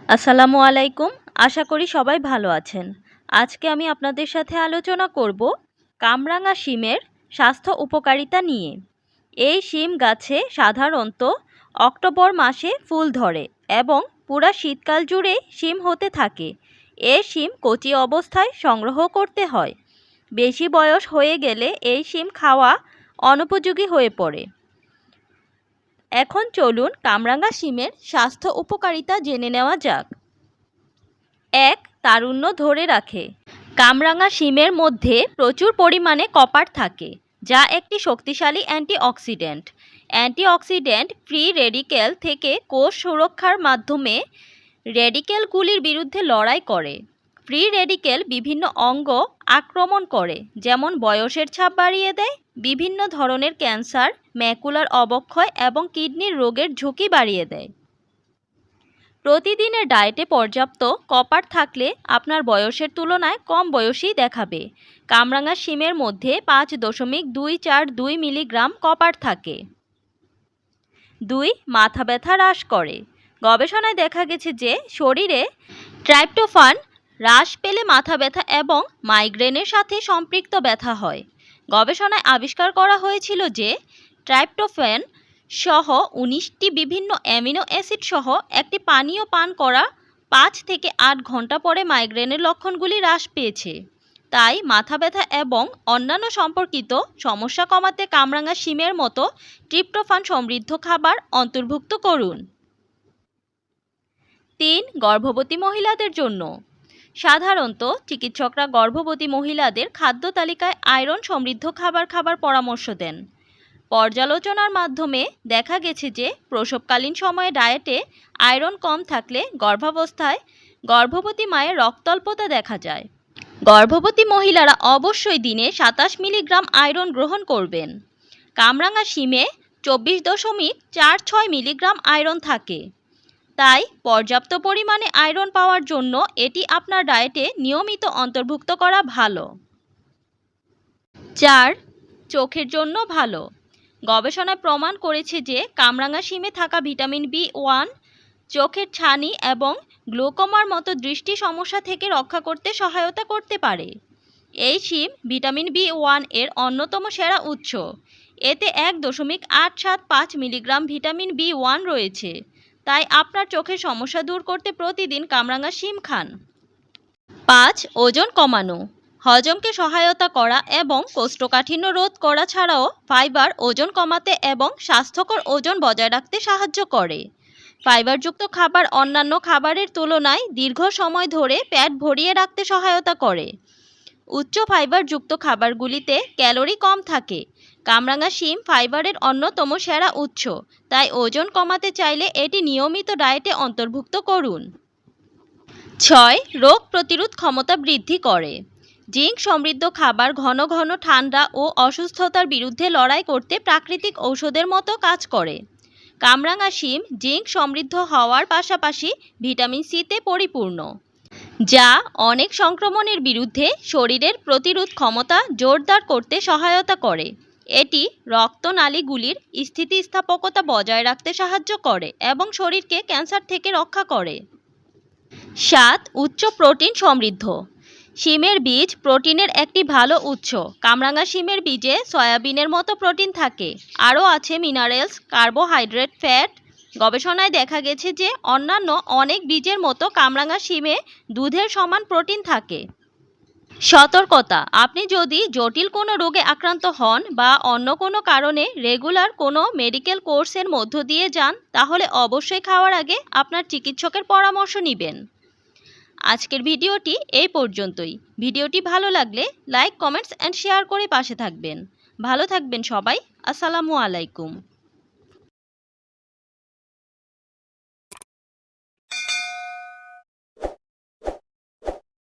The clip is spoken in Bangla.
আসসালামু আলাইকুম। আশা করি সবাই ভালো আছেন। আজকে আমি আপনাদের সাথে আলোচনা করব কামরাঙা শিমের স্বাস্থ্য উপকারিতা নিয়ে। এই শিম গাছে সাধারণত অক্টোবর মাসে ফুল ধরে এবং পুরা শীতকাল জুড়ে শিম হতে থাকে। এই শিম কচি অবস্থায় সংগ্রহ করতে হয়। বেশি বয়স হয়ে গেলে এই শিম খাওয়া অনুপযোগী হয়ে পড়ে। এখন চলুন কামরাঙা শিমের স্বাস্থ্য উপকারিতা জেনে নেওয়া যাক। 1. তারুণ্য ধরে রাখে। কামরাঙা শিমের মধ্যে প্রচুর পরিমাণে কপার থাকে, যা একটি শক্তিশালী অ্যান্টিঅক্সিডেন্ট। অ্যান্টিঅক্সিডেন্ট ফ্রি রেডিকেল থেকে কোষ সুরক্ষার মাধ্যমে রেডিকেলগুলির বিরুদ্ধে লড়াই করে। ফ্রি রেডিকেল বিভিন্ন অঙ্গ আক্রমণ করে, যেমন বয়সের ছাপ বাড়িয়ে দেয়, বিভিন্ন ধরনের ক্যান্সার, ম্যাকুলার অবক্ষয় এবং কিডনির রোগের ঝুঁকি বাড়িয়ে দেয়। প্রতিদিনের ডায়েটে পর্যাপ্ত কপার থাকলে আপনার বয়সের তুলনায় কম বয়সী দেখাবে। কামরাঙা শিমের মধ্যে 5.242 মিলিগ্রাম কপার থাকে। 2. মাথা ব্যথা হ্রাস করে। গবেষণায় দেখা গেছে যে শরীরে ট্রাইপ্টোফান হ্রাস পেলে মাথা ব্যথা এবং মাইগ্রেনের সাথে সম্পৃক্ত ব্যথা হয়। গবেষণায় আবিষ্কার করা হয়েছিল যে ট্রাইপ্টোফ্যান সহ 19টি বিভিন্ন অ্যামিনো অ্যাসিড সহ একটি পানীয় পান করা 5 থেকে 8 ঘন্টা পরে মাইগ্রেনের লক্ষণগুলি হ্রাস পেয়েছে। তাই মাথা ব্যথা এবং অন্যান্য সম্পর্কিত সমস্যা কমাতে কামরাঙা শিমের মতো ট্রিপ্টোফান সমৃদ্ধ খাবার অন্তর্ভুক্ত করুন। 3. গর্ভবতী মহিলাদের জন্য। সাধারণত চিকিৎসকরা গর্ভবতী মহিলাদের খাদ্য তালিকায় আয়রন সমৃদ্ধ খাবার খাবার পরামর্শ দেন। পর্যালোচনার মাধ্যমে দেখা গেছে যে প্রসবকালীন সময়ে ডায়েটে আয়রন কম থাকলে গর্ভাবস্থায় গর্ভবতী মায়ের রক্তাল্পতা দেখা যায়। গর্ভবতী মহিলারা অবশ্যই দিনে 27 মিলিগ্রাম আয়রন গ্রহণ করবেন। কামরাঙা শিমে 24.46 মিলিগ্রাম আয়রন থাকে। তাই পর্যাপ্ত পরিমাণে আয়রন পাওয়ার জন্য এটি আপনার ডায়েটে নিয়মিত অন্তর্ভুক্ত করা ভালো। 4. চোখের জন্য ভালো। গবেষণায় প্রমাণ করেছে যে কামরাঙা শিমে থাকা ভিটামিন B1 চোখের ছানি এবং গ্লোকোমার মতো দৃষ্টি সমস্যা থেকে রক্ষা করতে সহায়তা করতে পারে। এই শিম ভিটামিন B1 এর অন্যতম সেরা উৎস। এতে 1.875 মিলিগ্রাম ভিটামিন B1 রয়েছে। তাই আপনার চোখের সমস্যা দূর করতে প্রতিদিন কামরাঙা শিম খান। 5. ওজন কমানো। হজমকে সহায়তা করা এবং কোষ্ঠকাঠিন্য রোধ করা ছাড়াও ফাইবার ওজন কমাতে এবং স্বাস্থ্যকর ওজন বজায় রাখতে সাহায্য করে। ফাইবারযুক্ত খাবার অন্যান্য খাবারের তুলনায় দীর্ঘ সময় ধরে পেট ভরিয়ে রাখতে সহায়তা করে। উচ্চ ফাইবারযুক্ত খাবারগুলিতে ক্যালোরি কম থাকে। কামরাঙা শিম ফাইবারের অন্যতম সেরা উৎস, তাই ওজন কমাতে চাইলে এটি নিয়মিত ডায়েটে অন্তর্ভুক্ত করুন। 6. রোগ প্রতিরোধ ক্ষমতা বৃদ্ধি করে। জিঙ্ক সমৃদ্ধ খাবার ঘন ঘন ঠান্ডা ও অসুস্থতার বিরুদ্ধে লড়াই করতে প্রাকৃতিক ঔষধের মতো কাজ করে। কামরাঙা শিম জিঙ্ক সমৃদ্ধ হওয়ার পাশাপাশি ভিটামিন সিতে পরিপূর্ণ, যা অনেক সংক্রমণের বিরুদ্ধে শরীরের প্রতিরোধ ক্ষমতা জোরদার করতে সহায়তা করে। এটি রক্তনালীগুলির স্থিতিস্থাপকতা বজায় রাখতে সাহায্য করে এবং শরীরকে ক্যান্সার থেকে রক্ষা করে। 7. উচ্চ প্রোটিন সমৃদ্ধ। শিমের বীজ প্রোটিনের একটি ভালো উৎস। কামরাঙা শিমের বীজে সয়াবিনের মতো প্রোটিন থাকে। আরও আছে মিনারেলস, কার্বোহাইড্রেট, ফ্যাট। গবেষণায় দেখা গেছে যে অন্যান্য অনেক বীজের মতো কামরাঙা শিমে দুধের সমান প্রোটিন থাকে। সতর্কতা: আপনি যদি জটিল কোনো রোগে আক্রান্ত হন বা অন্য কোনো কারণে রেগুলার কোনো মেডিকেল কোর্সের মধ্য দিয়ে যান, তাহলে অবশ্যই খাওয়ার আগে আপনার চিকিৎসকের পরামর্শ নেবেন। আজকের ভিডিওটি এই পর্যন্তই। ভিডিওটি ভালো লাগলে লাইক, কমেন্টস অ্যান্ড শেয়ার করে পাশে থাকবেন। ভালো থাকবেন সবাই। আসসালামু আলাইকুম।